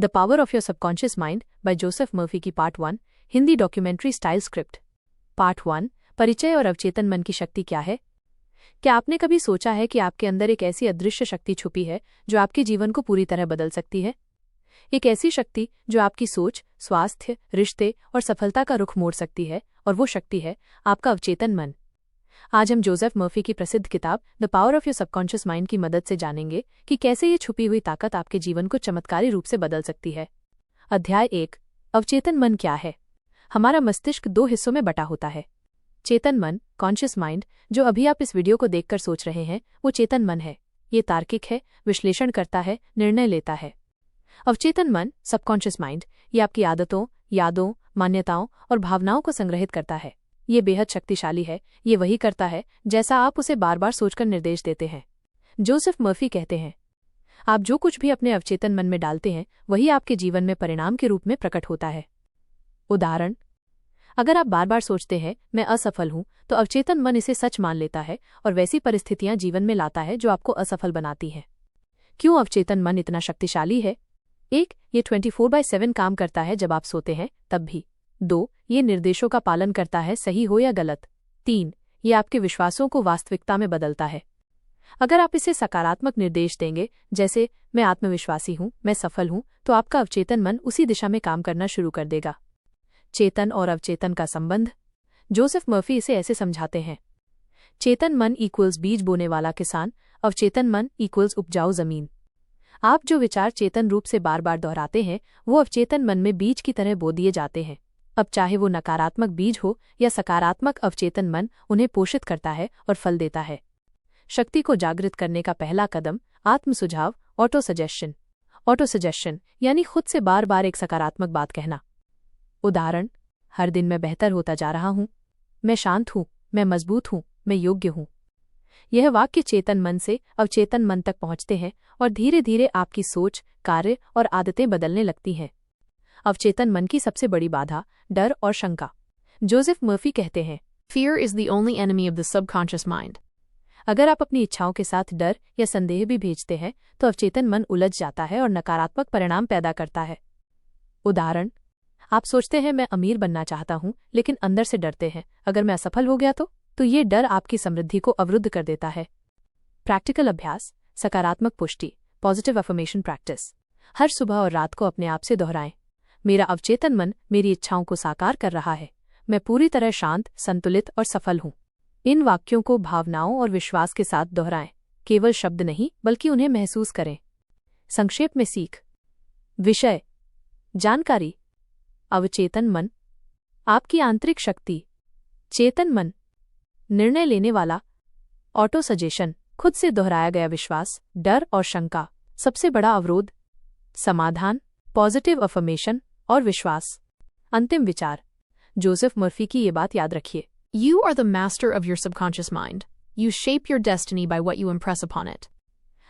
The power of your subconscious mind by Joseph Murphy की part 1 Hindi documentary style script. Part 1 परिचय और अवचेतन मन की शक्ति क्या है। क्या आपने कभी सोचा है कि आपके अंदर एक ऐसी अदृश्य शक्ति छुपी है जो आपके जीवन को पूरी तरह बदल सकती है? एक ऐसी शक्ति जो आपकी सोच, स्वास्थ्य, रिश्ते और सफलता का रुख मोड़ सकती है, और वो शक्ति है आपका अवचेतन मन। आज हम जोसेफ मर्फी की प्रसिद्ध किताब the power of your subconscious mind की मदद से जानेंगे कि कैसे ये छुपी हुई ताकत आपके जीवन को चमत्कारी रूप से बदल सकती है। अध्याय 1 अवचेतन मन क्या है। हमारा मस्तिष्क 2 हिस्सों में बटा होता है। चेतन मन, कॉन्शियस माइंड, जो अभी आप इस वीडियो को देखकर सोच रहे हैं, वो चेतन मन है। ये तार्किक है, विश्लेषण करता है, निर्णय लेता है। अवचेतन मन, सबकॉन्शियस माइंड, ये आपकी आदतों, यादों, मान्यताओं और भावनाओं को संग्रहित करता है। ये बेहद शक्तिशाली है। ये वही करता है जैसा आप उसे बार बार सोचकर निर्देश देते हैं। जोसेफ मर्फी कहते हैं, आप जो कुछ भी अपने अवचेतन मन में डालते हैं वही आपके जीवन में परिणाम के रूप में प्रकट होता है। उदाहरण, अगर आप बार बार सोचते हैं मैं असफल हूं, तो अवचेतन मन इसे सच मान लेता है और वैसी परिस्थितियां जीवन में लाता है जो आपको असफल बनाती हैं। क्यों अवचेतन मन इतना शक्तिशाली है? 1. ये 24/7 काम करता है जब आप सोते हैं तब भी। 2. ये निर्देशों का पालन करता है, सही हो या गलत। 3. ये आपके विश्वासों को वास्तविकता में बदलता है। अगर आप इसे सकारात्मक निर्देश देंगे, जैसे मैं आत्मविश्वासी हूं, मैं सफल हूं, तो आपका अवचेतन मन उसी दिशा में काम करना शुरू कर देगा। चेतन और अवचेतन का संबंध। जोसेफ मर्फी इसे ऐसे समझाते हैं, चेतन मन इक्वल्स बीज बोने वाला किसान, अवचेतन मन इक्वल्स उपजाऊ जमीन। आप जो विचार चेतन रूप से बार बार दोहराते हैं वो अवचेतन मन में बीज की तरह बो दिए जाते हैं। अब चाहे वो नकारात्मक बीज हो या सकारात्मक, अवचेतन मन उन्हें पोषित करता है और फल देता है। शक्ति को जागृत करने का पहला कदम आत्म सुझाव, ऑटो सजेशन। ऑटो सजेशन यानी खुद से बार बार एक सकारात्मक बात कहना। उदाहरण, हर दिन मैं बेहतर होता जा रहा हूं, मैं शांत हूं, मैं मजबूत हूं, मैं योग्य हूं। यह वाक्य चेतन मन से अवचेतन मन तक पहुंचते हैं और धीरे धीरे आपकी सोच, कार्य और आदतें बदलने लगती हैं। अवचेतन मन की सबसे बड़ी बाधा डर और शंका। जोसेफ मर्फी कहते हैं, Fear is the only enemy of the subconscious mind. अगर आप अपनी इच्छाओं के साथ डर या संदेह भी भेजते हैं तो अवचेतन मन उलझ जाता है और नकारात्मक परिणाम पैदा करता है। उदाहरण, आप सोचते हैं मैं अमीर बनना चाहता हूं, लेकिन अंदर से डरते हैं अगर मैं असफल हो गया तो ये डर आपकी समृद्धि को अवरुद्ध कर देता है। प्रैक्टिकल अभ्यास, सकारात्मक पुष्टि, पॉजिटिव अफर्मेशन प्रैक्टिस। हर सुबह और रात को अपने आप से दोहराएं, मेरा अवचेतन मन मेरी इच्छाओं को साकार कर रहा है, मैं पूरी तरह शांत, संतुलित और सफल हूं। इन वाक्यों को भावनाओं और विश्वास के साथ दोहराएं, केवल शब्द नहीं बल्कि उन्हें महसूस करें। संक्षेप में सीख। विषय, जानकारी, अवचेतन मन, आपकी आंतरिक शक्ति। चेतन मन, निर्णय लेने वाला। ऑटो सजेशन, खुद से दोहराया गया विश्वास, डर और शंका। सबसे बड़ा अवरोध। समाधान, पॉजिटिव अफर्मेशन और विश्वास। अंतिम विचार, जोसेफ मर्फी की ये बात याद रखिए, You are the master of your subconscious mind. You shape your destiny by what you impress upon it.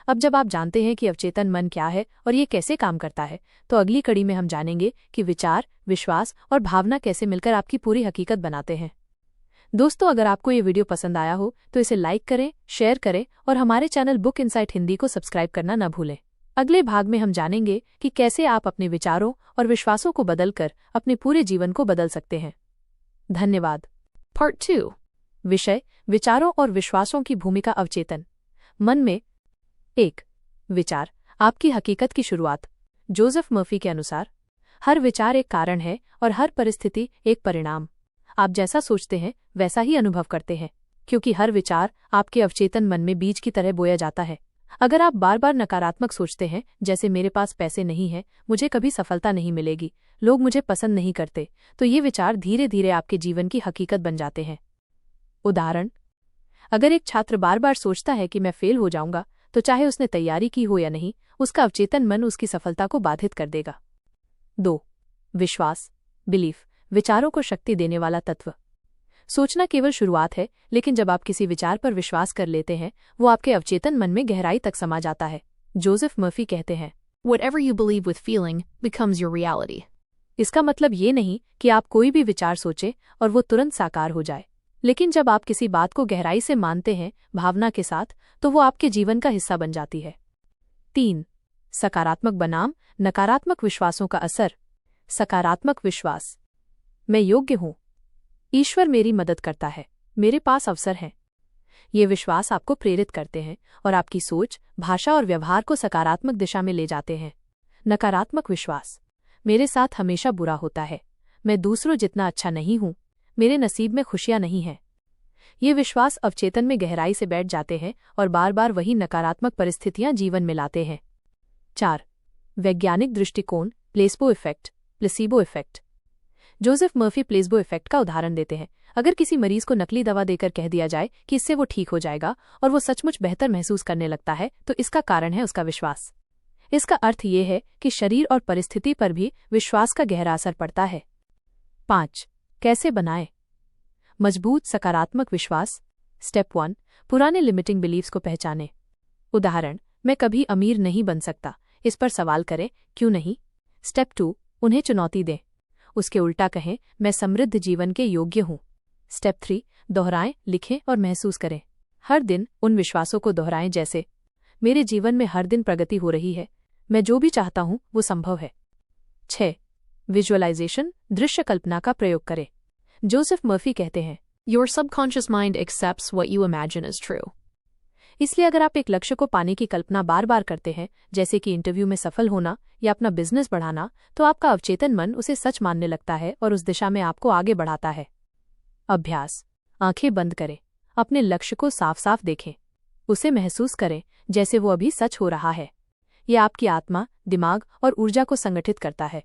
अब जब आप जानते हैं कि अवचेतन मन क्या है और ये कैसे काम करता है, तो अगली कड़ी में हम जानेंगे कि विचार, विश्वास और भावना कैसे मिलकर आपकी पूरी हकीकत बनाते हैं। दोस्तों, अगर आपको ये वीडियो पसंद आया हो तो इसे लाइक करें, शेयर करें और हमारे चैनल बुक इनसाइट हिंदी को सब्सक्राइब करना न भूलें। अगले भाग में हम जानेंगे कि कैसे आप अपने विचारों और विश्वासों को बदलकर अपने पूरे जीवन को बदल सकते हैं। धन्यवाद। पार्ट 2 विषय, विचारों और विश्वासों की भूमिका अवचेतन मन में। 1. विचार, आपकी हकीकत की शुरुआत। जोसेफ मर्फी के अनुसार हर विचार एक कारण है और हर परिस्थिति एक परिणाम। आप जैसा सोचते हैं वैसा ही अनुभव करते हैं, क्योंकि हर विचार आपके अवचेतन मन में बीज की तरह बोया जाता है। अगर आप बार बार नकारात्मक सोचते हैं, जैसे मेरे पास पैसे नहीं हैं, मुझे कभी सफलता नहीं मिलेगी, लोग मुझे पसंद नहीं करते, तो ये विचार धीरे धीरे आपके जीवन की हकीकत बन जाते हैं। उदाहरण, अगर एक छात्र बार बार सोचता है कि मैं फेल हो जाऊंगा, तो चाहे उसने तैयारी की हो या नहीं, उसका अवचेतन मन उसकी सफलता को बाधित कर देगा। 2. विश्वास, बिलीफ, विचारों को शक्ति देने वाला तत्व। सोचना केवल शुरुआत है, लेकिन जब आप किसी विचार पर विश्वास कर लेते हैं, वो आपके अवचेतन मन में गहराई तक समा जाता है। जोसेफ मर्फी कहते हैं, Whatever you believe with feeling becomes your reality. इसका मतलब ये नहीं कि आप कोई भी विचार सोचें और वो तुरंत साकार हो जाए, लेकिन जब आप किसी बात को गहराई से मानते हैं, भावना के साथ, तो वो आपके जीवन का हिस्सा बन जाती है। 3. सकारात्मक बनाम नकारात्मक विश्वासों का असर। सकारात्मक विश्वास, मैं योग्य हूँ, ईश्वर मेरी मदद करता है, मेरे पास अवसर हैं। ये विश्वास आपको प्रेरित करते हैं और आपकी सोच, भाषा और व्यवहार को सकारात्मक दिशा में ले जाते हैं। नकारात्मक विश्वास, मेरे साथ हमेशा बुरा होता है, मैं दूसरों जितना अच्छा नहीं हूँ, मेरे नसीब में खुशियाँ नहीं हैं। ये विश्वास अवचेतन में गहराई से बैठ जाते हैं और बार बार वही नकारात्मक परिस्थितियां जीवन में लाते हैं। 4. वैज्ञानिक दृष्टिकोण, placebo effect, placebo effect. Joseph Murphy placebo effect का उदाहरण देते हैं। अगर किसी मरीज को नकली दवा देकर कह दिया जाए कि इससे वो ठीक हो जाएगा और वो सचमुच बेहतर महसूस करने लगता है, तो इसका कारण है उसका विश्वास। इसका अर्थ ये है कि शरीर और परिस्थिति पर भी विश्वास का गहरा असर पड़ता है। 5. कैसे बनाएं मजबूत सकारात्मक विश्वास। स्टेप 1. पुराने लिमिटिंग बिलीव्स को पहचानें। उदाहरण, मैं कभी अमीर नहीं बन सकता, इस पर सवाल करें, क्यों नहीं। स्टेप 2. उन्हें चुनौती दें। उसके उल्टा कहें, मैं समृद्ध जीवन के योग्य हूँ। स्टेप 3. दोहराएं, लिखें और महसूस करें। हर दिन उन विश्वासों को दोहराएं जैसे, मेरे जीवन में हर दिन प्रगति हो रही है, मैं जो भी चाहता हूँ वो संभव है। 6. विजुअलाइजेशन, दृश्य कल्पना का प्रयोग करें। जोसेफ मर्फी कहते हैं, Your subconscious mind accepts what you imagine as true. इसलिए अगर आप एक लक्ष्य को पाने की कल्पना बार बार करते हैं, जैसे कि इंटरव्यू में सफल होना या अपना बिजनेस बढ़ाना, तो आपका अवचेतन मन उसे सच मानने लगता है और उस दिशा में आपको आगे बढ़ाता है। अभ्यास, आंखें बंद करें, अपने लक्ष्य को साफ साफ देखें, उसे महसूस करें जैसे वो अभी सच हो रहा है। यह आपकी आत्मा, दिमाग और ऊर्जा को संगठित करता है।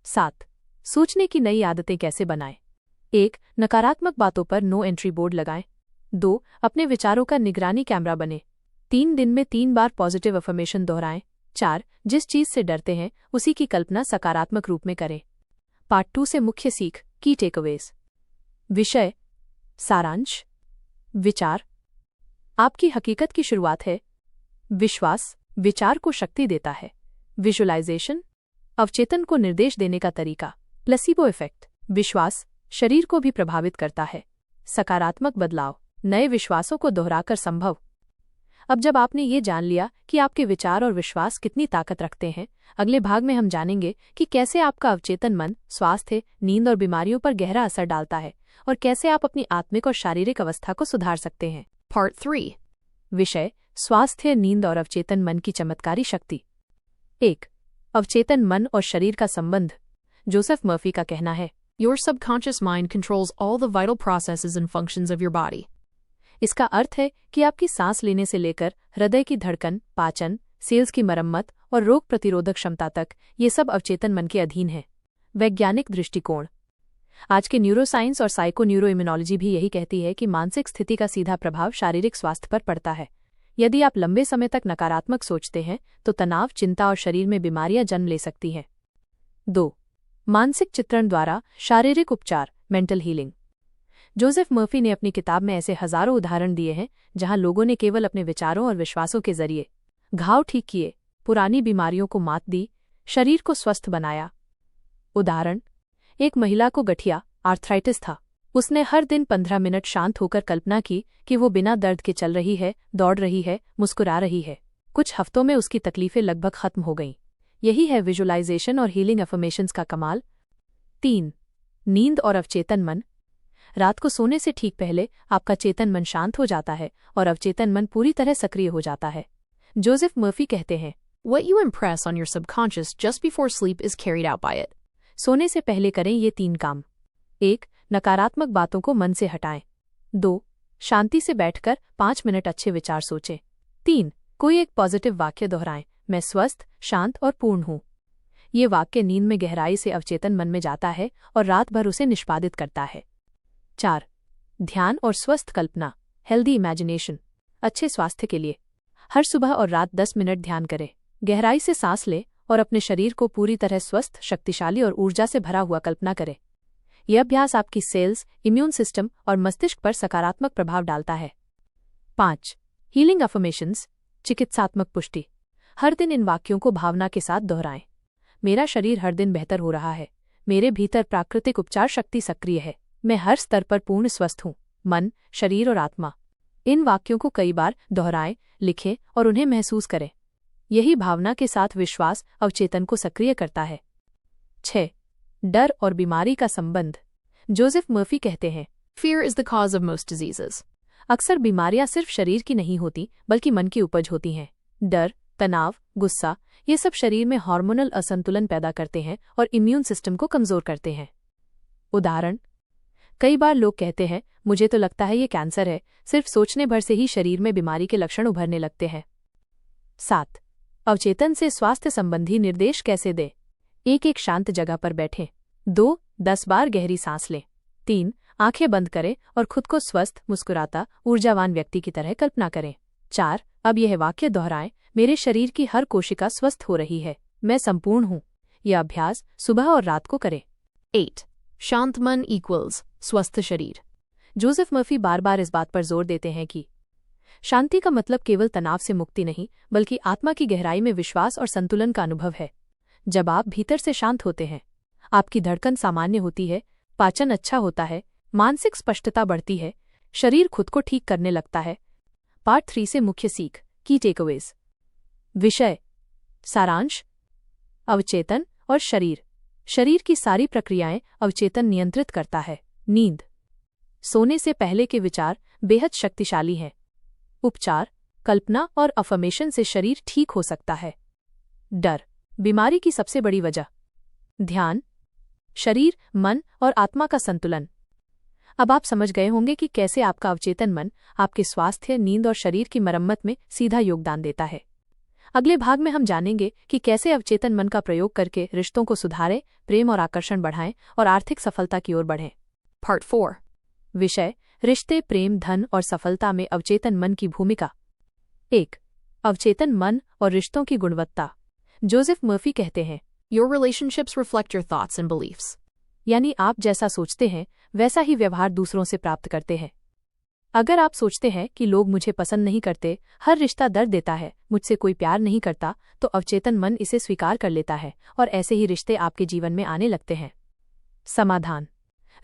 7. सोचने की नई आदतें कैसे बनाएं। 1. नकारात्मक बातों पर नो एंट्री बोर्ड लगाएं। 2. अपने विचारों का निगरानी कैमरा बने। 3. दिन में 3 बार पॉजिटिव अफर्मेशन दोहराएं। 4. जिस चीज से डरते हैं उसी की कल्पना सकारात्मक रूप में करें। पार्ट 2 से मुख्य सीख, की टेकअवेज। विषय, सारांश, विचार। आपकी हकीकत की शुरुआत है। विश्वास विचार को शक्ति देता है। विजुअलाइजेशन, अवचेतन को निर्देश देने का तरीका। प्लेसीबो इफेक्ट, विश्वास शरीर को भी प्रभावित करता है। सकारात्मक बदलाव, नए विश्वासों को दोहराकर संभव। अब जब आपने ये जान लिया कि आपके विचार और विश्वास कितनी ताकत रखते हैं, अगले भाग में हम जानेंगे कि कैसे आपका अवचेतन मन स्वास्थ्य, नींद और बीमारियों पर गहरा असर डालता है और कैसे आप अपनी आत्मिक और शारीरिक अवस्था को सुधार सकते हैं। पार्ट 3, विषय, स्वास्थ्य, नींद और अवचेतन मन की चमत्कारी शक्ति। 1. अवचेतन मन और शरीर का संबंध। जोसेफ मर्फी का कहना है, Your subconscious mind controls all the vital processes and functions of your body. इसका अर्थ है कि आपकी सांस लेने से लेकर हृदय की धड़कन, पाचन, सेल्स की मरम्मत और रोग प्रतिरोधक क्षमता तक ये सब अवचेतन मन के अधीन है। वैज्ञानिक दृष्टिकोण। आज के न्यूरोसाइंस और साइको-न्यूरोइम्यूनोलॉजी भी यही कहती है कि मानसिक स्थिति का सीधा प्रभाव शारीरिक स्वास्थ्य पर पड़ता है। यदि आप लंबे समय तक नकारात्मक सोचते हैं तो तनाव, चिंता और शरीर में बीमारियां जन्म ले सकती हैं। 2. मानसिक चित्रण द्वारा शारीरिक उपचार, मेंटल हीलिंग। जोसेफ मर्फी ने अपनी किताब में ऐसे हजारों उदाहरण दिए हैं जहां लोगों ने केवल अपने विचारों और विश्वासों के जरिए घाव ठीक किए, पुरानी बीमारियों को मात दी, शरीर को स्वस्थ बनाया। उदाहरण, एक महिला को गठिया आर्थराइटिस था। उसने हर दिन 15 मिनट शांत होकर कल्पना की कि वो बिना दर्द के चल रही है, दौड़ रही है, मुस्कुरा रही है। कुछ हफ्तों में उसकी तकलीफें लगभग खत्म हो गईं। यही है विजुअलाइजेशन और हीलिंग अफर्मेशंस का कमाल। 3. नींद और अवचेतन मन। रात को सोने से ठीक पहले आपका चेतन मन शांत हो जाता है और अवचेतन मन पूरी तरह सक्रिय हो जाता है। जोसेफ मर्फी कहते हैं, What you impress on your subconscious just before sleep is carried out by it. सोने से पहले करें ये 3 काम। 1. नकारात्मक बातों को मन से हटाएं। 2. शांति से बैठकर 5 मिनट अच्छे विचार सोचें। 3. कोई एक पॉजिटिव वाक्य दोहराएं, मैं स्वस्थ, शांत और पूर्ण हूँ। ये वाक्य नींद में गहराई से अवचेतन मन में जाता है और रात भर उसे निष्पादित करता है। 4. ध्यान और स्वस्थ कल्पना, हेल्दी इमेजिनेशन। अच्छे स्वास्थ्य के लिए हर सुबह और रात 10 मिनट ध्यान करें। गहराई से सांस लें और अपने शरीर को पूरी तरह स्वस्थ, शक्तिशाली और ऊर्जा से भरा हुआ कल्पना करें। यह अभ्यास आपकी सेल्स, इम्यून सिस्टम और मस्तिष्क पर सकारात्मक प्रभाव डालता है। 5. हीलिंग अफर्मेशंस, चिकित्सात्मक पुष्टि। हर दिन इन वाक्यों को भावना के साथ दोहराएं। मेरा शरीर हर दिन बेहतर हो रहा है, मेरे भीतर प्राकृतिक उपचार शक्ति सक्रिय है, मैं हर स्तर पर पूर्ण स्वस्थ हूँ, मन, शरीर और आत्मा। इन वाक्यों को कई बार दोहराएं, लिखें और उन्हें महसूस करें। यही भावना के साथ विश्वास अवचेतन को सक्रिय करता है। 6. डर और बीमारी का संबंध। जोसेफ मर्फी कहते हैं, Fear is the cause of most diseases. अक्सर बीमारियां सिर्फ शरीर की नहीं होती बल्कि मन की उपज होती हैं। डर, तनाव, गुस्सा ये सब शरीर में हार्मोनल असंतुलन पैदा करते हैं और इम्यून सिस्टम को कमजोर करते हैं। उदाहरण, कई बार लोग कहते हैं, मुझे तो लगता है ये कैंसर है, सिर्फ सोचने भर से ही शरीर में बीमारी के लक्षण उभरने लगते हैं। 7. अवचेतन से स्वास्थ्य संबंधी निर्देश कैसे दें। 1. एक शांत जगह पर बैठें। 2. 10 बार गहरी सांस लें। 3. आंखें बंद करें और खुद को स्वस्थ, मुस्कुराता, ऊर्जावान व्यक्ति की तरह कल्पना करें। 4. अब यह वाक्य दोहराएं, मेरे शरीर की हर कोशिका स्वस्थ हो रही है, मैं संपूर्ण हूं। यह अभ्यास सुबह और रात को करें। 8. शांत मन इक्वल्स स्वस्थ शरीर। जोसेफ मर्फी बार बार इस बात पर जोर देते हैं कि शांति का मतलब केवल तनाव से मुक्ति नहीं बल्कि आत्मा की गहराई में विश्वास और संतुलन का अनुभव है। जब आप भीतर से शांत होते हैं, आपकी धड़कन सामान्य होती है, पाचन अच्छा होता है, मानसिक स्पष्टता बढ़ती है, शरीर खुद को ठीक करने लगता है। पार्ट 3 से मुख्य सीख, की टेकअवेज। विषय, सारांश, अवचेतन और शरीर। शरीर की सारी प्रक्रियाएं अवचेतन नियंत्रित करता है। नींद, सोने से पहले के विचार बेहद शक्तिशाली हैं। उपचार, कल्पना और अफर्मेशन से शरीर ठीक हो सकता है। डर, बीमारी की सबसे बड़ी वजह। ध्यान, शरीर, मन और आत्मा का संतुलन। अब आप समझ गए होंगे कि कैसे आपका अवचेतन मन आपके स्वास्थ्य, नींद और शरीर की मरम्मत में सीधा योगदान देता है। अगले भाग में हम जानेंगे कि कैसे अवचेतन मन का प्रयोग करके रिश्तों को सुधारें, प्रेम और आकर्षण बढ़ाएं और आर्थिक सफलता की ओर बढ़ें। पार्ट 4। विषय, रिश्ते, प्रेम, धन और सफलता में अवचेतन मन की भूमिका। 1. अवचेतन मन और रिश्तों की गुणवत्ता। जोसेफ मर्फी कहते हैं, Your relationships reflect your thoughts and beliefs. यानी आप जैसा सोचते हैं वैसा ही व्यवहार दूसरों से प्राप्त करते हैं। अगर आप सोचते हैं कि लोग मुझे पसंद नहीं करते, हर रिश्ता दर्द देता है, मुझसे कोई प्यार नहीं करता, तो अवचेतन मन इसे स्वीकार कर लेता है और ऐसे ही रिश्ते आपके जीवन में आने लगते हैं। समाधान,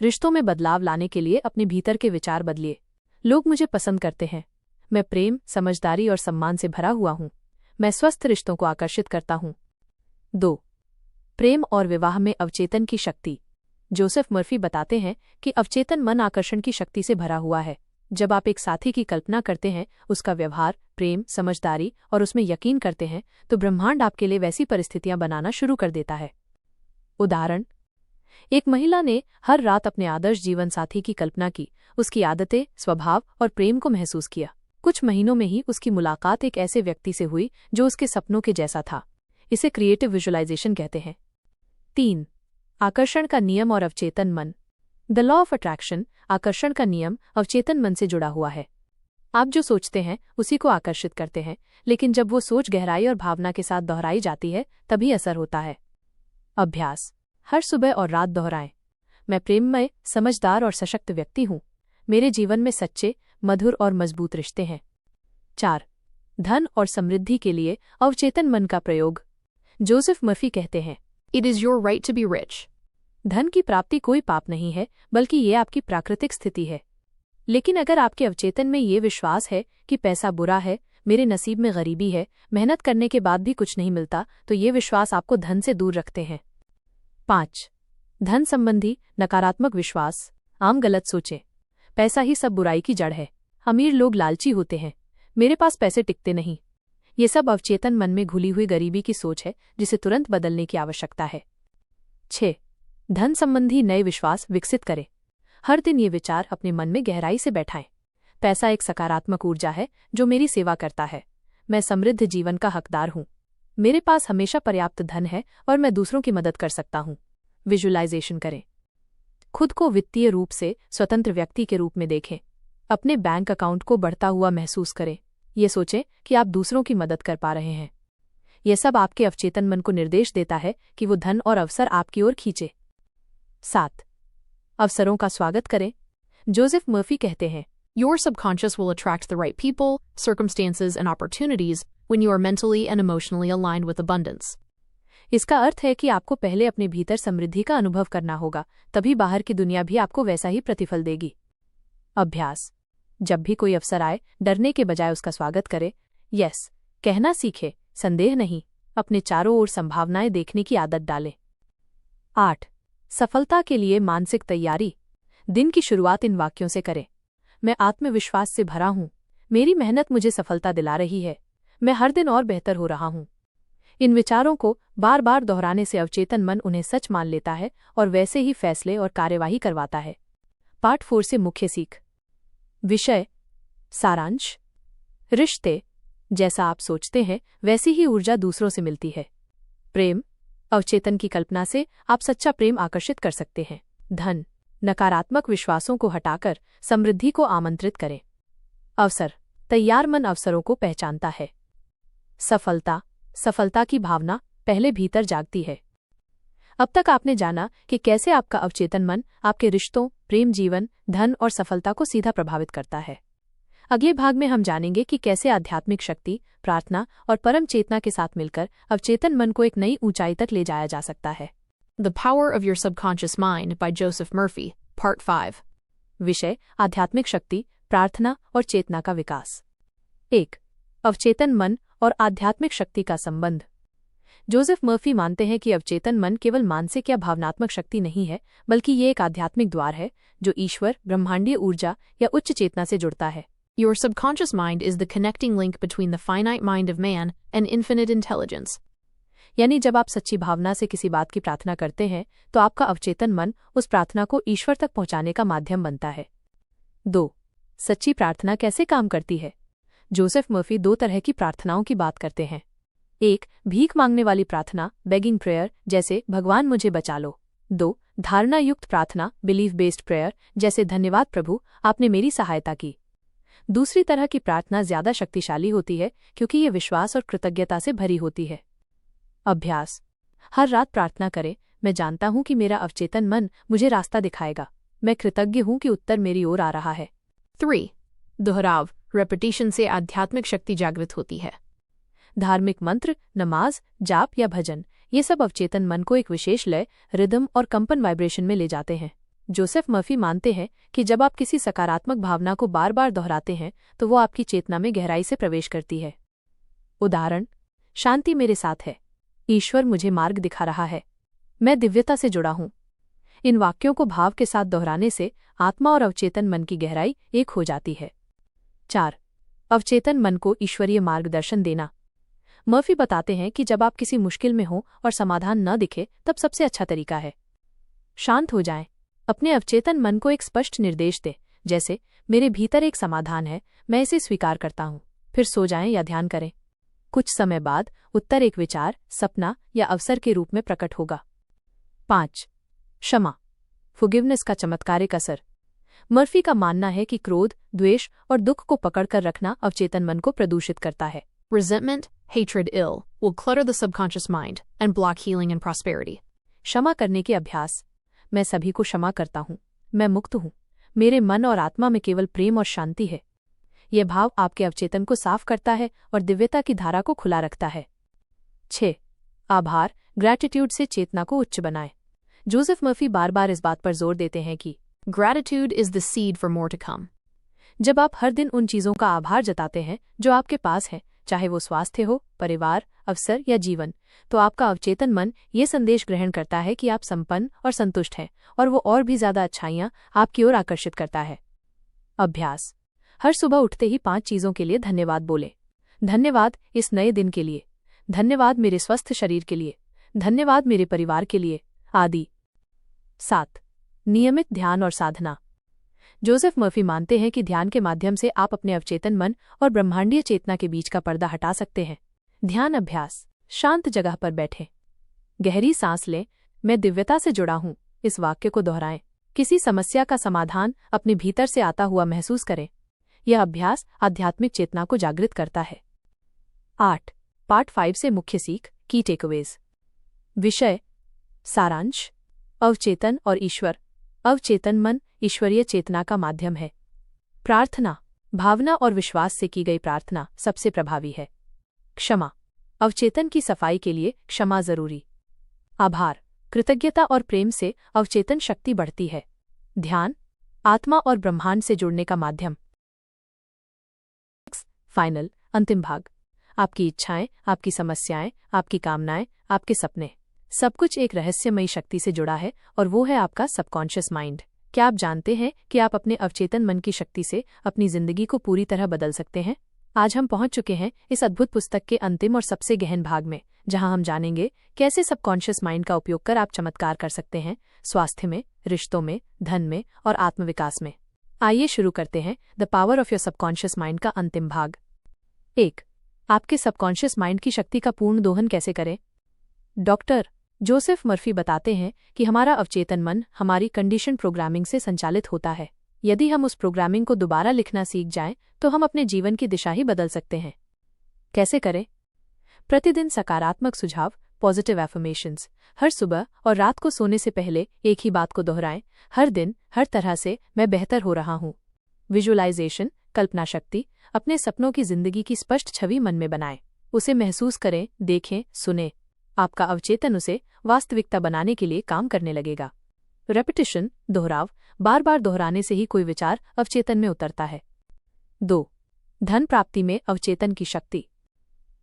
रिश्तों में बदलाव लाने के लिए अपने भीतर के विचार बदलिए। लोग मुझे पसंद करते हैं, मैं प्रेम, समझदारी और सम्मान से भरा हुआ हूँ, मैं स्वस्थ रिश्तों को आकर्षित करता हूँ। 2. प्रेम और विवाह में अवचेतन की शक्ति। जोसेफ मर्फी बताते हैं कि अवचेतन मन आकर्षण की शक्ति से भरा हुआ है। जब आप एक साथी की कल्पना करते हैं, उसका व्यवहार, प्रेम, समझदारी और उसमें यकीन करते हैं, तो ब्रह्मांड आपके लिए वैसी परिस्थितियां बनाना शुरू कर देता है। उदाहरण, एक महिला ने हर रात अपने आदर्श जीवन साथी की कल्पना की, उसकी आदतें, स्वभाव और प्रेम को महसूस किया। कुछ महीनों में ही उसकी मुलाकात एक ऐसे व्यक्ति से हुई जो उसके सपनों के जैसा था। इसे क्रिएटिव विजुअलाइजेशन कहते हैं। 3. आकर्षण का नियम और अवचेतन मन। द लॉ ऑफ अट्रैक्शन, आकर्षण का नियम, अवचेतन मन से जुड़ा हुआ है। आप जो सोचते हैं उसी को आकर्षित करते हैं, लेकिन जब वो सोच गहराई और भावना के साथ दोहराई जाती है तभी असर होता है। अभ्यास, हर सुबह और रात दोहराएं, मैं प्रेममय, समझदार और सशक्त व्यक्ति हूँ, मेरे जीवन में सच्चे, मधुर और मजबूत रिश्ते हैं। 4. धन और समृद्धि के लिए अवचेतन मन का प्रयोग। जोसेफ मर्फी कहते हैं, It is your right to be rich. धन की प्राप्ति कोई पाप नहीं है, बल्कि ये आपकी प्राकृतिक स्थिति है। लेकिन अगर आपके अवचेतन में ये विश्वास है कि पैसा बुरा है, मेरे नसीब में गरीबी है, मेहनत करने के बाद भी कुछ नहीं मिलता, तो ये विश्वास आपको धन से दूर रखते हैं। 5. धन संबंधी नकारात्मक विश्वास। आम गलत सोचें, पैसा ही सब बुराई की जड़ है, अमीर लोग लालची होते हैं, मेरे पास पैसे टिकते नहीं। ये सब अवचेतन मन में घुली हुई गरीबी की सोच है जिसे तुरंत बदलने की आवश्यकता है। 6. धन संबंधी नए विश्वास विकसित करें। हर दिन ये विचार अपने मन में गहराई से बैठाएं, पैसा एक सकारात्मक ऊर्जा है जो मेरी सेवा करता है, मैं समृद्ध जीवन का हकदार हूँ, मेरे पास हमेशा पर्याप्त धन है और मैं दूसरों की मदद कर सकता हूँ। विजुअलाइजेशन करें, खुद को वित्तीय रूप से स्वतंत्र व्यक्ति के रूप में देखें, अपने बैंक अकाउंट को बढ़ता हुआ महसूस करें, ये सोचें कि आप दूसरों की मदद कर पा रहे हैं। यह सब आपके अवचेतन मन को निर्देश देता है कि वो धन और अवसर आपकी ओर खींचे। 7. अवसरों का स्वागत करें। जोसेफ मर्फी कहते हैं, Your subconscious will attract the right people, circumstances and opportunities when you are mentally and emotionally aligned with abundance. इसका अर्थ है कि आपको पहले अपने भीतर समृद्धि का अनुभव करना होगा, तभी बाहर की दुनिया भी आपको वैसा ही प्रतिफल देगी। अभ्यास, जब भी कोई अवसर आए, डरने के बजाय उसका स्वागत करें। यस कहना सीखें, संदेह नहीं, अपने चारों ओर संभावनाएं देखने की आदत डालें। 8. सफलता के लिए मानसिक तैयारी। दिन की शुरुआत इन वाक्यों से करें। मैं आत्मविश्वास से भरा हूं। मेरी मेहनत मुझे सफलता दिला रही है। मैं हर दिन और बेहतर हो रहा हूं। इन विचारों को बार बार दोहराने से अवचेतन मन उन्हें सच मान लेता है और वैसे ही फैसले और कार्यवाही करवाता है। पार्ट 4 से मुख्य सीख। विषय सारांश। रिश्ते, जैसा आप सोचते हैं वैसी ही ऊर्जा दूसरों से मिलती है। प्रेम, अवचेतन की कल्पना से आप सच्चा प्रेम आकर्षित कर सकते हैं। धन, नकारात्मक विश्वासों को हटाकर समृद्धि को आमंत्रित करें। अवसर, तैयार मन अवसरों को पहचानता है। सफलता, सफलता की भावना पहले भीतर जागती है। अब तक आपने जाना कि कैसे आपका अवचेतन मन आपके रिश्तों, प्रेम जीवन, धन और सफलता को सीधा प्रभावित करता है। अगले भाग में हम जानेंगे कि कैसे आध्यात्मिक शक्ति, प्रार्थना और परम चेतना के साथ मिलकर अवचेतन मन को एक नई ऊंचाई तक ले जाया जा सकता है। The Power of Your Subconscious Mind by Joseph Murphy, Part 5. विषय आध्यात्मिक शक्ति, प्रार्थना और चेतना का विकास। 1. अवचेतन मन और आध्यात्मिक शक्ति का संबंध। जोसेफ मर्फी मानते हैं कि अवचेतन मन केवल मानसिक या भावनात्मक शक्ति नहीं है, बल्कि ये एक आध्यात्मिक द्वार है जो ईश्वर, ब्रह्मांडीय ऊर्जा या उच्च चेतना से जुड़ता है। Your subconscious mind is the connecting link between the finite mind of man and infinite intelligence. यानी जब आप सच्ची भावना से किसी बात की प्रार्थना करते हैं तो आपका अवचेतन मन उस प्रार्थना को ईश्वर तक पहुंचाने का माध्यम बनता है। 2. सच्ची प्रार्थना कैसे काम करती है। जोसेफ मर्फी 2 तरह की प्रार्थनाओं की बात करते हैं। 1. भीख मांगने वाली प्रार्थना, बेगिंग प्रेयर, जैसे भगवान मुझे बचा लो। 2. धारणा युक्त प्रार्थना, बिलीफ बेस्ड प्रेयर, जैसे धन्यवाद प्रभु, आपने मेरी सहायता की। दूसरी तरह की प्रार्थना ज्यादा शक्तिशाली होती है क्योंकि ये विश्वास और कृतज्ञता से भरी होती है। अभ्यास, हर रात प्रार्थना करें, मैं जानता हूं कि मेरा अवचेतन मन मुझे रास्ता दिखाएगा। मैं कृतज्ञ हूं कि उत्तर मेरी ओर आ रहा है। 3. दोहराव, रेपिटेशन से आध्यात्मिक शक्ति जागृत होती है। धार्मिक मंत्र, नमाज, जाप या भजन, ये सब अवचेतन मन को एक विशेष लय, रिदम और कंपन वाइब्रेशन में ले जाते हैं। जोसेफ मर्फी मानते हैं कि जब आप किसी सकारात्मक भावना को बार बार दोहराते हैं तो वो आपकी चेतना में गहराई से प्रवेश करती है। उदाहरण, शांति मेरे साथ है, ईश्वर मुझे मार्ग दिखा रहा है, मैं दिव्यता से जुड़ा हूं। इन वाक्यों को भाव के साथ दोहराने से आत्मा और अवचेतन मन की गहराई एक हो जाती है। 4. अवचेतन मन को ईश्वरीय मार्गदर्शन देना। मर्फी बताते हैं कि जब आप किसी मुश्किल में हो और समाधान न दिखे तब सबसे अच्छा तरीका है शांत हो जाएं। अपने अवचेतन मन को एक स्पष्ट निर्देश दें, जैसे मेरे भीतर एक समाधान है, मैं इसे स्वीकार करता हूं। फिर सो जाएं या ध्यान करें। कुछ समय बाद उत्तर एक विचार, सपना या अवसर के रूप में प्रकट होगा। 5. क्षमा, फॉरगिवनेस का चमत्कारिक असर। मर्फी का मानना है कि क्रोध, द्वेष और दुख को पकड़कर रखना अवचेतन मन को प्रदूषित करता है। Resentment, hatred, ill will clutter the subconscious mind and block healing and prosperity. क्षमा करने के अभ्यास। मैं सभी को क्षमा करता हूं, मैं मुक्त हूं, मेरे मन और आत्मा में केवल प्रेम और शांति है। यह भाव आपके अवचेतन को साफ करता है और दिव्यता की धारा को खुला रखता है। 6. आभार, ग्रैटिट्यूड से चेतना को उच्च बनाएं। जोसेफ मर्फी बार बार इस बात पर जोर देते हैं कि Gratitude is the seed for more to come. जब आप हर दिन उन चीजों का आभार जताते हैं जो आपके पास है, चाहे वो स्वास्थ्य हो, परिवार, अवसर या जीवन, तो आपका अवचेतन मन ये संदेश ग्रहण करता है कि आप संपन्न और संतुष्ट हैं और वो और भी ज्यादा अच्छाइयां आपकी ओर आकर्षित करता है। अभ्यास, हर सुबह उठते ही 5 चीजों के लिए धन्यवाद बोलें। धन्यवाद इस नए दिन के लिए, धन्यवाद मेरे स्वस्थ शरीर के लिए, धन्यवाद मेरे परिवार के लिए, आदि। 7. नियमित ध्यान और साधना। जोसेफ मर्फी मानते हैं कि ध्यान के माध्यम से आप अपने अवचेतन मन और ब्रह्मांडीय चेतना के बीच का पर्दा हटा सकते हैं। ध्यान अभ्यास, शांत जगह पर बैठें, गहरी सांस लें, मैं दिव्यता से जुड़ा हूं, इस वाक्य को दोहराएं। किसी समस्या का समाधान अपने भीतर से आता हुआ महसूस करें। यह अभ्यास आध्यात्मिक चेतना को जागृत करता है। 8. पार्ट 5 से मुख्य सीख, की टेकअवेज। विषय सारांश, अवचेतन और ईश्वर। अवचेतन मन ईश्वरीय चेतना का माध्यम है। प्रार्थना, भावना और विश्वास से की गई प्रार्थना सबसे प्रभावी है। क्षमा, अवचेतन की सफाई के लिए क्षमा जरूरी। आभार, कृतज्ञता और प्रेम से अवचेतन शक्ति बढ़ती है। ध्यान, आत्मा और ब्रह्मांड से जुड़ने का माध्यम। फाइनल, अंतिम भाग। आपकी इच्छाएं, आपकी समस्याएं, आपकी कामनाएं, आपके सपने, सब कुछ एक रहस्यमयी शक्ति से जुड़ा है और वो है आपका सबकॉन्शियस माइंड। क्या आप जानते हैं कि आप अपने अवचेतन मन की शक्ति से अपनी जिंदगी को पूरी तरह बदल सकते हैं? आज हम पहुंच चुके हैं इस अद्भुत पुस्तक के अंतिम और सबसे गहन भाग में, जहां हम जानेंगे कैसे सबकॉन्शियस माइंड का उपयोग कर आप चमत्कार कर सकते हैं, स्वास्थ्य में, रिश्तों में, धन में और आत्मविकास में। आइए शुरू करते हैं the power of your subconscious mind का अंतिम भाग। 1. आपके सबकॉन्शियस माइंड की शक्ति का पूर्ण दोहन कैसे करें? डॉक्टर जोसेफ मर्फी बताते हैं कि हमारा अवचेतन मन हमारी कंडीशन प्रोग्रामिंग से संचालित होता है। यदि हम उस प्रोग्रामिंग को दोबारा लिखना सीख जाएं, तो हम अपने जीवन की दिशा ही बदल सकते हैं। कैसे करें? प्रतिदिन सकारात्मक सुझाव, पॉजिटिव एफर्मेशंस, हर सुबह और रात को सोने से पहले एक ही बात को दोहराएं, हर दिन, हर तरह से मैं बेहतर हो रहा हूं। विजुअलाइजेशन, कल्पना शक्ति, अपने सपनों की जिंदगी की स्पष्ट छवि मन में बनाएं, उसे महसूस करें, देखें, सुनें। आपका अवचेतन उसे वास्तविकता बनाने के लिए काम करने लगेगा। रेपिटिशन, दोहराव, बार बार दोहराने से ही कोई विचार अवचेतन में उतरता है। 2. धन प्राप्ति में अवचेतन की शक्ति।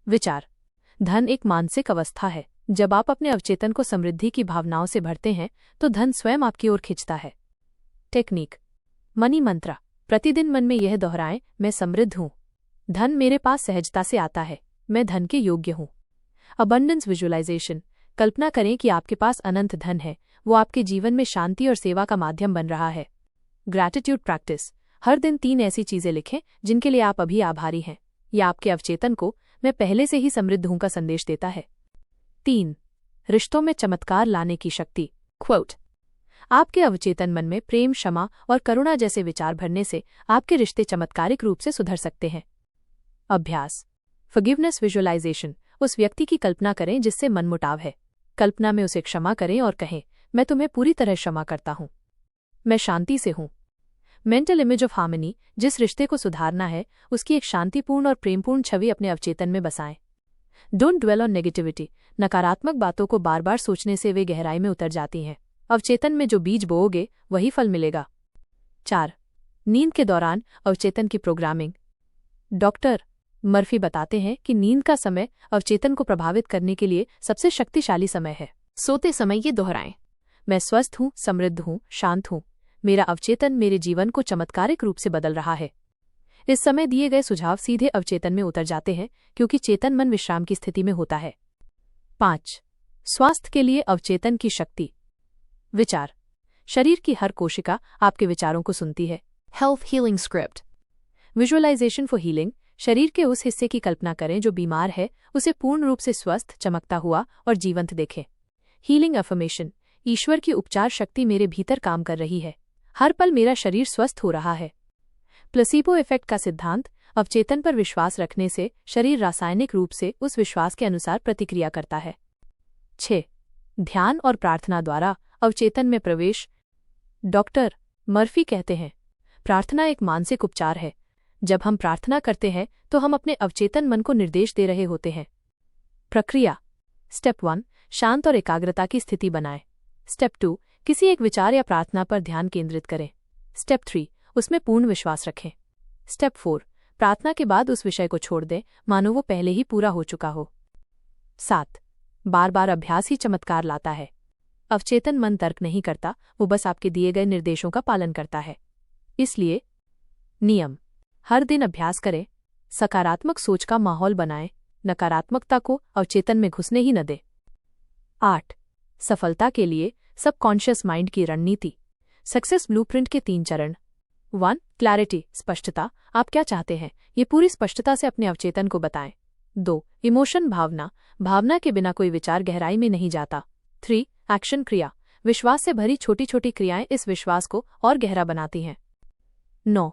विचार, धन एक मानसिक अवस्था है। जब आप अपने अवचेतन को समृद्धि की भावनाओं से भरते हैं तो धन स्वयं आपकी ओर खिंचता है। टेक्निक, मनी मंत्र, प्रतिदिन मन में यह दोहराएं, मैं समृद्ध हूं, धन मेरे पास सहजता से आता है, मैं धन के योग्य हूं। अबंडेंस विजुअलाइजेशन, कल्पना करें कि आपके पास अनंत धन है, वो आपके जीवन में शांति और सेवा का माध्यम बन रहा है। ग्रैटिट्यूड प्रैक्टिस, हर दिन 3 ऐसी चीजें लिखें जिनके लिए आप अभी आभारी हैं। यह आपके अवचेतन को मैं पहले से ही समृद्ध हूं का संदेश देता है। 3. रिश्तों में चमत्कार लाने की शक्ति। क्वोट, आपके अवचेतन मन में प्रेम, क्षमा और करुणा जैसे विचार भरने से आपके रिश्ते चमत्कारिक रूप से सुधर सकते हैं। अभ्यास, फॉरगिवनेस विजुअलाइजेशन, उस व्यक्ति की कल्पना करें जिससे मनमुटाव है। कल्पना में उसे क्षमा करें और कहें, मैं तुम्हें पूरी तरह क्षमा करता हूं, मैं शांति से हूं। मेंटल इमेज ऑफ हार्मनी, जिस रिश्ते को सुधारना है उसकी एक शांतिपूर्ण और प्रेमपूर्ण छवि अपने अवचेतन में बसाएं। डोंट ड्वेल ऑन नेगेटिविटी, नकारात्मक बातों को बार बार सोचने से वे गहराई में उतर जाती हैं। अवचेतन में जो बीज बोओगे वही फल मिलेगा। 4. नींद के दौरान अवचेतन की प्रोग्रामिंग। डॉक्टर मर्फी बताते हैं कि नींद का समय अवचेतन को प्रभावित करने के लिए सबसे शक्तिशाली समय है। सोते समय ये दोहराएं, मैं स्वस्थ हूं, समृद्ध हूं, शांत हूं, मेरा अवचेतन मेरे जीवन को चमत्कारिक रूप से बदल रहा है। इस समय दिए गए सुझाव सीधे अवचेतन में उतर जाते हैं क्योंकि चेतन मन विश्राम की स्थिति में होता है। 5. स्वास्थ्य के लिए अवचेतन की शक्ति। विचार, शरीर की हर कोशिका आपके विचारों को सुनती है। Health healing script. Visualisation for healing, शरीर के उस हिस्से की कल्पना करें जो बीमार है, उसे पूर्ण रूप से स्वस्थ, चमकता हुआ और जीवंत देखें। हीलिंग अफर्मेशन, ईश्वर की उपचार शक्ति मेरे भीतर काम कर रही है, हर पल मेरा शरीर स्वस्थ हो रहा है। प्लेसीबो इफेक्ट का सिद्धांत, अवचेतन पर विश्वास रखने से शरीर रासायनिक रूप से उस विश्वास के अनुसार प्रतिक्रिया करता है। 6. ध्यान और प्रार्थना द्वारा अवचेतन में प्रवेश। डॉक्टर मर्फी कहते हैं, प्रार्थना एक मानसिक उपचार है। जब हम प्रार्थना करते हैं तो हम अपने अवचेतन मन को निर्देश दे रहे होते हैं। प्रक्रिया, स्टेप 1, शांत और एकाग्रता की स्थिति बनाएं। स्टेप 2, किसी एक विचार या प्रार्थना पर ध्यान केंद्रित करें। स्टेप 3, उसमें पूर्ण विश्वास रखें। स्टेप 4, प्रार्थना के बाद उस विषय को छोड़ दें मानो वो पहले ही पूरा हो चुका हो। 7. बार बार अभ्यास ही चमत्कार लाता है। अवचेतन मन तर्क नहीं करता, वो बस आपके दिए गए निर्देशों का पालन करता है। इसलिए नियम, हर दिन अभ्यास करें, सकारात्मक सोच का माहौल बनाएं, नकारात्मकता को अवचेतन में घुसने ही न दें। 8. सफलता के लिए सबकॉन्शियस माइंड की रणनीति। सक्सेस ब्लूप्रिंट के 3 चरण। 1. क्लैरिटी, स्पष्टता, आप क्या चाहते हैं ये पूरी स्पष्टता से अपने अवचेतन को बताएं। 2. इमोशन, भावना, भावना के बिना कोई विचार गहराई में नहीं जाता। 3. एक्शन, क्रिया, विश्वास से भरी छोटी छोटी क्रियाएं इस विश्वास को और गहरा बनाती हैं। 9.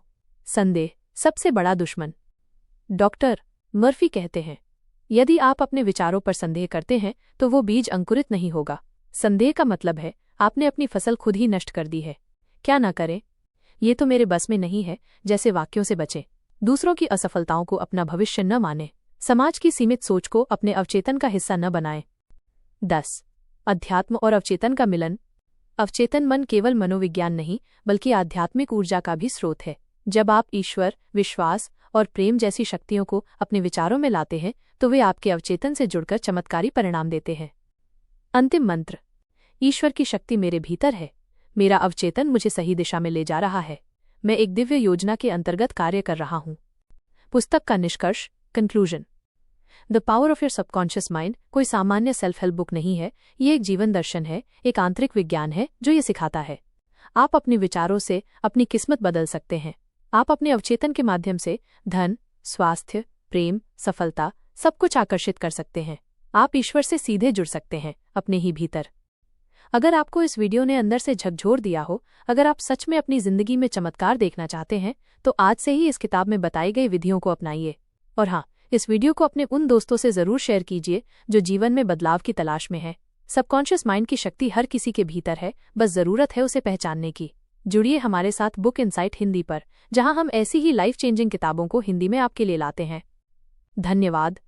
संदेह, सबसे बड़ा दुश्मन। डॉक्टर मर्फी कहते हैं, यदि आप अपने विचारों पर संदेह करते हैं तो वो बीज अंकुरित नहीं होगा। संदेह का मतलब है आपने अपनी फसल खुद ही नष्ट कर दी है। क्या ना करें, ये तो मेरे बस में नहीं है जैसे वाक्यों से बचें। दूसरों की असफलताओं को अपना भविष्य न मानें। समाज की सीमित सोच को अपने अवचेतन का हिस्सा न बनाएं। 10. अध्यात्म और अवचेतन का मिलन। अवचेतन मन केवल मनोविज्ञान नहीं बल्कि आध्यात्मिक ऊर्जा का भी स्रोत है। जब आप ईश्वर, विश्वास और प्रेम जैसी शक्तियों को अपने विचारों में लाते हैं तो वे आपके अवचेतन से जुड़कर चमत्कारी परिणाम देते हैं। अंतिम मंत्र। ईश्वर की शक्ति मेरे भीतर है। मेरा अवचेतन मुझे सही दिशा में ले जा रहा है। मैं एक दिव्य योजना के अंतर्गत कार्य कर रहा हूँ। पुस्तक का निष्कर्ष, conclusion. The power of your subconscious mind कोई सामान्य सेल्फ हेल्प बुक नहीं है, ये एक जीवन दर्शन है, एक आंतरिक विज्ञान है जो ये सिखाता है आप अपने विचारों से अपनी किस्मत बदल सकते हैं। आप अपने अवचेतन के माध्यम से धन, स्वास्थ्य, प्रेम, सफलता सब कुछ आकर्षित कर सकते हैं। आप ईश्वर से सीधे जुड़ सकते हैं, अपने ही भीतर। अगर आपको इस वीडियो ने अंदर से झकझोर दिया हो, अगर आप सच में अपनी जिंदगी में चमत्कार देखना चाहते हैं, तो आज से ही इस किताब में बताई गई विधियों को अपनाइए। और हाँ, इस वीडियो को अपने उन दोस्तों से जरूर शेयर कीजिए जो जीवन में बदलाव की तलाश में है। सबकॉन्शियस माइंड की शक्ति हर किसी के भीतर है, बस जरूरत है उसे पहचानने की। जुड़िए हमारे साथ बुक इनसाइट हिंदी पर, जहां हम ऐसी ही लाइफ चेंजिंग किताबों को हिंदी में आपके लिए लाते हैं। धन्यवाद।